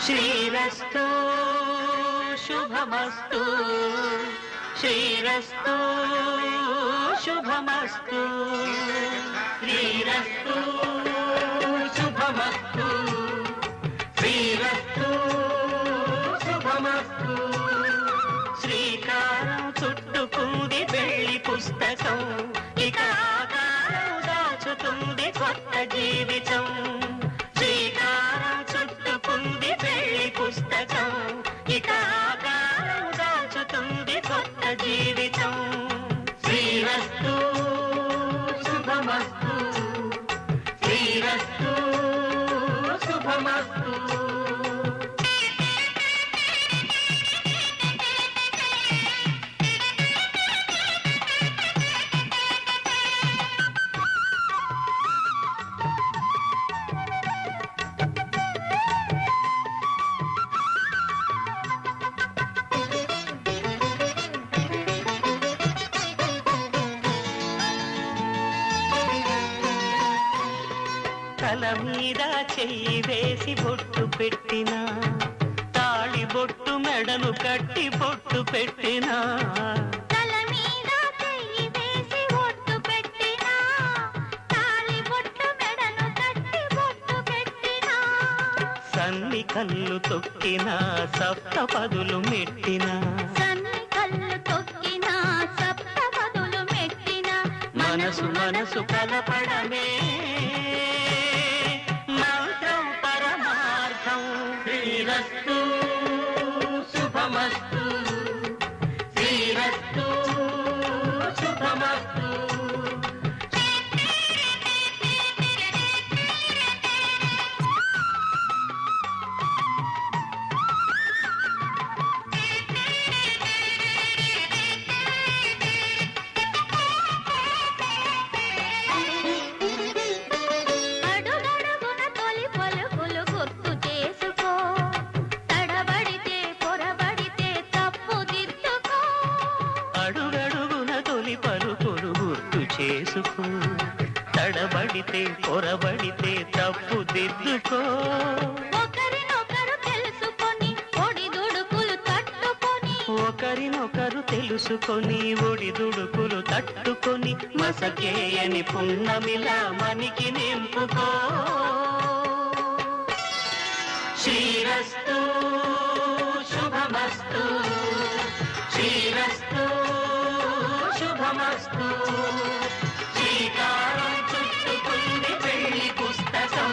శ్రీరస్తు శుభమస్తు శ్రీరస్తు శుభమస్తు శ్రీరస్తు శుభమస్తు శ్రీరస్తు శుభమస్తు శ్రీకారం చుట్టుకుంది పెళ్లి పుస్తకం ఇక ఆకారం దాచుతుంది కొత్త జీవితం శ్రీకారం చుట్టుకుంది పెళ్లి పుస్తకం ఇక ఆకారం దాచుతుంది కొత్త జీవితం శ్రీరస్తు శుభమస్తు శ్రీరస్తు శుభమస్తు తల మీద చెయ్యి వేసి బొట్టు పెట్టినా తాళి బొట్టు మెడను కట్టి బొట్టు పెట్టినా తల మీద చెయ్యి వేసి బొట్టు పెట్టినా తాళి బొట్టు మెడను కట్టి బొట్టు పెట్టినా సన్ని కళ్ళు తొక్కినా సప్త పదులు మెట్టినా సన్ని కళ్ళు తొక్కినా సప్త పదులు మెట్టినా మనసు మనసు కలపడమే మంత్రం పరమార్థం శ్రీరస్తు శుభమస్తు శ్రీరస్తు శుభమస్తు అడుగడుగున తొలి పలుకులు గుర్తు చేసుకో తడబడితే పొరబడితే తప్పు దిద్దుకో అడుగడుగున తొలి పలుకులు గుర్తు చేసుకో తడబడితే పొరబడితే తప్పు దిద్దుకో ఒకరినొకరు తెలుసుకొని ఒడిదుడుకులు తట్టుకొని ఒకరినొకరు తెలుసుకొని ఒడిదుడుకులు తట్టుకొని మసకేయని పున్నమిలా మనికి నింపుకో శ్రీరస్తు శుభమస్తు శ్రీరస్తు శుభమస్తు శ్రీకారం చుట్టుకుంది పెళ్లి పుస్తకం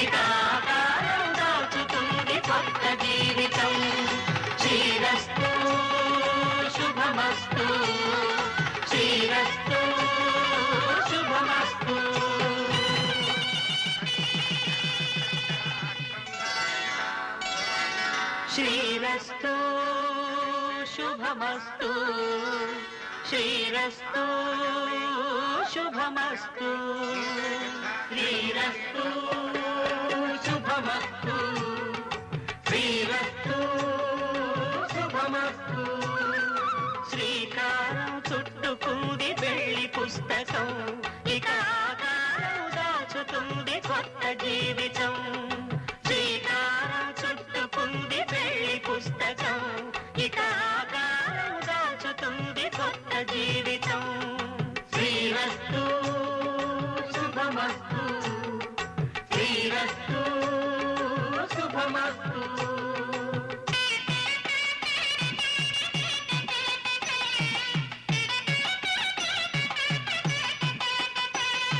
ఇక ఆకారం దాచుతుంది కొత్త జీవితం శ్రీరస్తు శుభమస్తు శ్రీరస్తు శుభమస్తు శ్రీరస్తు శుభమస్తు శ్రీరస్తు శుభమస్తు శ్రీరస్తు శుభమస్తు శ్రీరస్తు శుభమస్తు శ్రీకారం చుట్టుకుంది పెళ్లి పుస్తకం ఇక ఆకారం దాచుతుంది కొత్త జీవితం శ్రీకారం చుట్టుకుంది పెళ్లి పుస్తకం ఇక ఆకారం దాచుతుంది కొత్త జీవితం శ్రీరస్తు శుభమస్తు శ్రీరస్తు శుభమస్తు